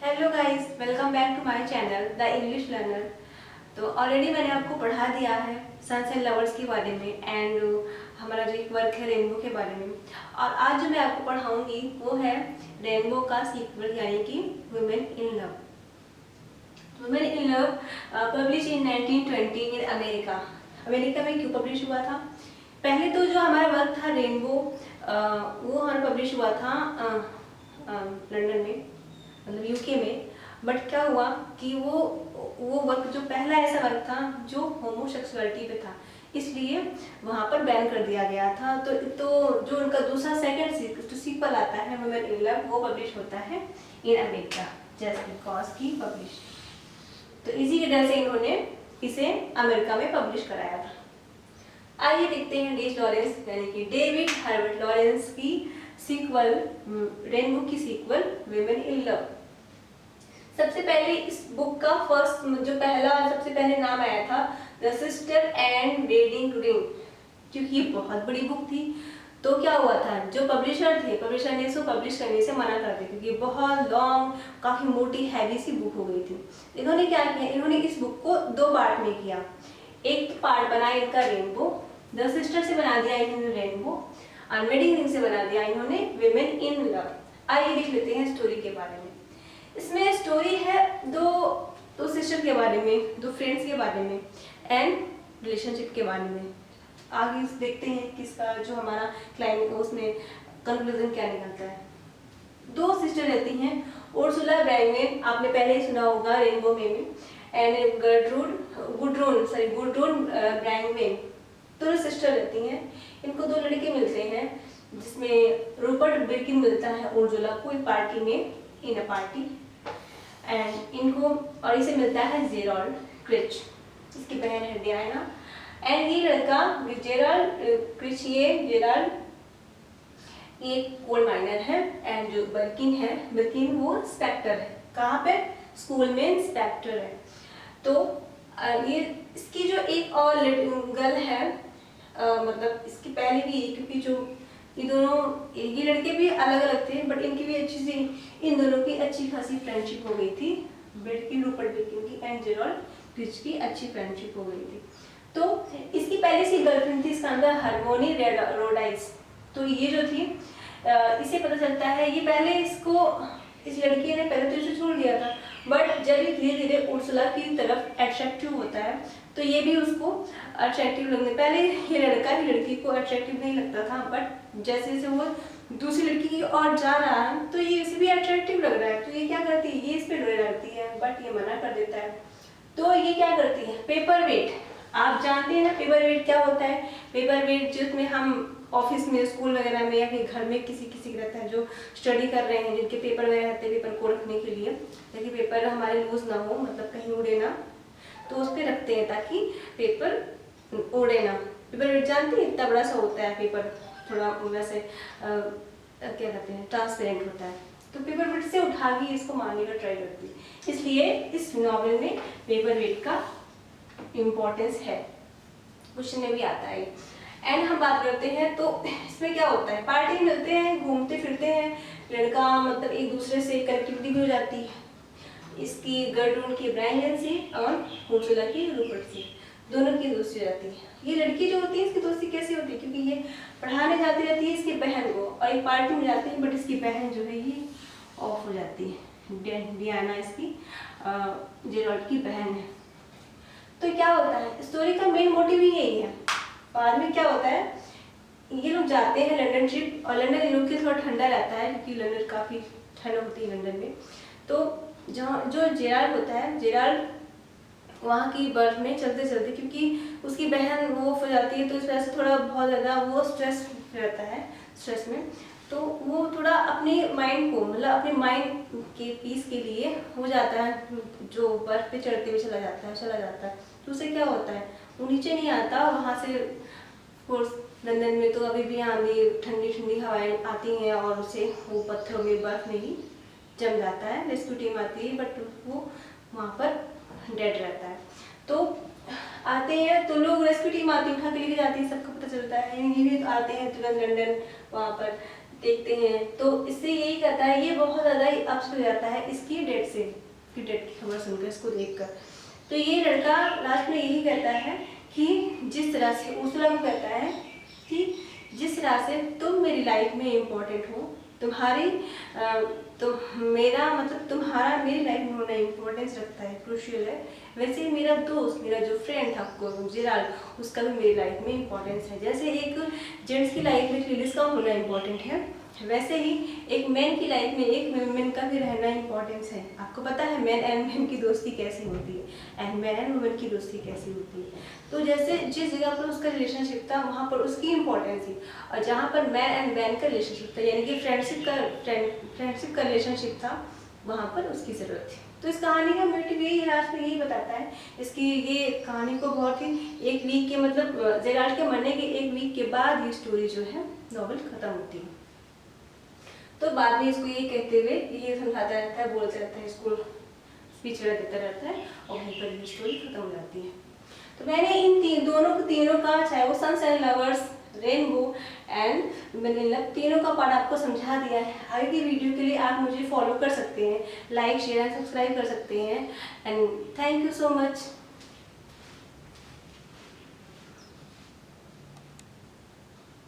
Hello guys, welcome back to my channel the English learner. तो already मैंने आपको पढ़ा दिया है सन्स एंड लवर्स के बारे में एंड हमारा जो एक वर्क है रेनबो के बारे में। और आज जो मैं आपको पढ़ाऊंगी वो है रेनबो का सीक्वल यानी कि women in love. Women in love publish in 1920 in America. America में क्यों पब्लिश हुआ था? पहले तो जो हमारा वर्क था रेनबो वो हमारा पब्लिश हुआ था लंदन में, मतलब यूके में। बट क्या हुआ कि वो वर्क जो पहला ऐसा वर्क था जो होमोसेक्सुअलिटी पे था, इसलिए वहाँ पर बैन कर दिया गया था। तो जो उनका दूसरा सेकंड सीक्वल आता है वुमेन इन लव, वो पब्लिश होता है इन अमेरिका जस्ट बिकॉज की पब्लिश। तो इसी वजह से इन्होंने इसे अमेरिका में पब्लिश कराया था। आइए देखते हैं डी लॉरेंस यानी कि डेविड हर्बर्ट लॉरेंस की सीक्वल, रेनबो की सीक्वल वुमेन इन लव। सबसे पहले इस बुक का जो सबसे पहले नाम आया था the sister and wedding ring, क्योंकि ये बहुत बड़ी बुक थी। तो क्या हुआ था, जो पब्लिशर ने इसको पब्लिश करने से मना कर दिया क्योंकि बहुत लॉन्ग, काफी मोटी हैवी सी बुक हो गई थी। इन्होंने क्या किया, इन्होंने इस बुक को दो पार्ट में किया। एक पार्ट बना इनका रेनबो, द सिस्टर से बना दिया इन्होंने रेनबो, और वेडिंग रिंग से बना दिया इन्होंने विमेन इन लव। आइए देख लेते हैं स्टोरी के बारे में। इसमें स्टोरी है दो सिस्टर के बारे में, दो फ्रेंड्स के बारे में एंड रिलेशनशिप के बारे में। आगे देखते हैं किसका जो हमारा क्लाइमेट उसमें कंक्लूजन क्या निकलता है। दो सिस्टर रहती हैं, उर्सुला ब्रैंगवेन, आपने पहले ही सुना होगा रेनबो में, एंड गुड्रून ब्रैंगवेन। दोनों सिस्टर रहती हैं। इनको दो लड़के मिलते हैं जिसमें रूपर्ट बिर्किन मिलता है उर्सुला को एक पार्टी में, इन अ पार्टी, एंड इनको और इसे मिलता है जेराल्ड क्रिच, इसकी बहन है डियाना। एंड ये लड़का जेराल्ड क्रिच, जेराल्ड एक कोल माइनर है, एंड जो बिर्किन वो इंस्पेक्टर है। कहाँ पे? स्कूल में इंस्पेक्टर है। तो ये इसकी जो एक और गर्ल है, मतलब इसकी पहले भी, क्योंकि जो ये लड़के भी अलग अलग थे बट इनकी भी इन दोनों की अच्छी खासी फ्रेंडशिप हो गई थी। रूपर्ट बिर्किन की एंड जेराल्ड क्रिच की अच्छी फ्रेंडशिप हो गई थी। तो इसकी पहले से गर्लफ्रेंड थी, इसका नाम था हार्मोनी रोडाइस। तो ये जो थी, इसे पता चलता है, ये पहले इस लड़की ने पहले तो इसे छोड़ दिया था, बट जब ये धीरे धीरे उर्सुला की तरफ अट्रैक्टिव होता है तो ये भी उसको अट्रैक्टिव लगने, पहले ये लड़का ही लड़की को अट्रैक्टिव नहीं लगता था, बट जैसे जैसे वो दूसरी लड़की की ओर जा रहा है तो ये इसे भी अट्रैक्टिव लग रहा है। तो ये क्या करती है, ये इस पे डालती है बट ये मना कर देता है। तो ये क्या करती है, पेपर वेट, आप जानते हैं ना पेपर वेट क्या होता है? पेपर वेट जिसमें हम ऑफिस में, स्कूल वगैरह में या फिर घर में किसी रहता है जो स्टडी कर रहे हैं, जिनके पेपर वगैरह रहते हैं, पेपर को रखने के लिए, ताकि पेपर हमारे लूज ना हो, मतलब कहीं उड़े ना, तो उस पर रखते हैं ताकि पेपर उड़े ना। पेपर वेट जानते हैं, इतना बड़ा सा होता है पेपर, थोड़ा वैसे क्या कहते हैं, ट्रांसपेरेंट होता है। तो पेपर वेट से उठा के इसको मारने का ट्राई करती है, इसलिए इस नॉवल में पेपर वेट का इम्पोर्टेंस है, क्वेश्चन में भी आता है। एंड हम बात करते हैं तो इसमें क्या होता है, पार्टी मिलते हैं, घूमते फिरते हैं, लड़का मतलब एक दूसरे से कनेक्टिविटी भी हो जाती है, इसकी गर्लफ्रेंड की ब्रायन से और उर्सुला की रूपर्ट से, दोनों की दोस्ती हो जाती है। ये लड़की जो होती है इसकी दोस्ती कैसे होती है, क्योंकि ये पढ़ाने जाती रहती है इसकी बहन को, और एक पार्टी में जाती है बट इसकी बहन जो है ये ऑफ हो जाती है। डियाना इसकी जेराल्ड की बहन है। तो क्या होता है, स्टोरी का मेन मोटिव ही यही है। बाद में क्या होता है, ये लोग जाते हैं लंदन ट्रिप, और लंदन इन लोग के थोड़ा ठंडा रहता है क्योंकि लंदन काफ़ी ठंड होती है लंदन में। तो जो जेराल्ड होता है, जेराल्ड वहाँ की बर्फ में चलते चलते, क्योंकि उसकी बहन वो हो जाती है तो इस वजह से थोड़ा बहुत ज़्यादा वो स्ट्रेस रहता है, स्ट्रेस में, तो वो थोड़ा अपने माइंड को, मतलब अपने माइंड के पीस के लिए हो जाता है, जो बर्फ पे चढ़ते हुए चला जाता है। तो उससे क्या होता है, वो नीचे नहीं आता वहाँ से। कोर्स लंदन में तो अभी भी आंधी, ठंडी ठंडी हवाएं आती हैं और उसे वो पत्थरों में, बर्फ में ही जम जाता है। रेस्क्यू टीम आती है बट वो वहाँ पर डेड रहता है। तो आते हैं तो लोग, रेस्क्यू टीम आती है, उठा के लेके जाती है, सबको पता चलता है। ये भी आते हैं तुरंत लंदन वहाँ पर देखते हैं तो इससे यही कहता है, ये बहुत ज़्यादा ही अप्स हो जाता है इसकी डेट से, कि डेट की खबर सुनकर, इसको देखकर। तो ये लड़का लास्ट में यही कहता है कि जिस तरह से उर्सुला को कहता है कि जिस तरह से तुम मेरी लाइफ में इम्पोर्टेंट हो, तुम्हारी तो मेरा मतलब तुम्हारा मेरी लाइफ में होना इम्पोर्टेंस रखता है, क्रूशियल है, वैसे ही मेरा दोस्त, मेरा जो फ्रेंड था जेराल्ड, उसका भी मेरी लाइफ में इम्पोर्टेंस है। जैसे एक जेंट्स की लाइफ में लेडीज का होना इम्पोर्टेंट है, वैसे ही एक मैन की लाइफ में एक वुमेन का भी रहना इम्पोर्टेंस है। आपको पता है मैन एंड मैन की दोस्ती कैसी होती है, एंड मैन एंड वुमेन की दोस्ती कैसी होती है। तो जैसे जिस जगह पर उसका रिलेशनशिप था वहाँ पर उसकी इम्पोर्टेंस थी, और जहाँ पर मैन एंड मैन का रिलेशनशिप था, यानी कि फ्रेंडशिप का रिलेशनशिप था, वहाँ पर उसकी ज़रूरत थी। तो इस कहानी का मोटिव यही है, लास्ट में यही बताता है। इसकी ये कहानी को बहुत ही एक वीक के मतलब जेराल्ड के मरने के एक वीक के बाद ये स्टोरी जो है नॉवल खत्म होती है। तो बाद में इसको ये कहते हुए ये समझाता रहता है, बोलता रहता है, इसको स्पीच देता रहता है, और वहीं पर ये स्टोरी खत्म हो जाती है। तो मैंने इन तीनों का, चाहे वो sons and lovers, rainbow and vanilla, तीनों का पार्ट आपको समझा दिया है। आगे की वीडियो के लिए आप मुझे फॉलो कर सकते हैं, लाइक शेयर एंड सब्सक्राइब कर सकते हैं। And thank you so much.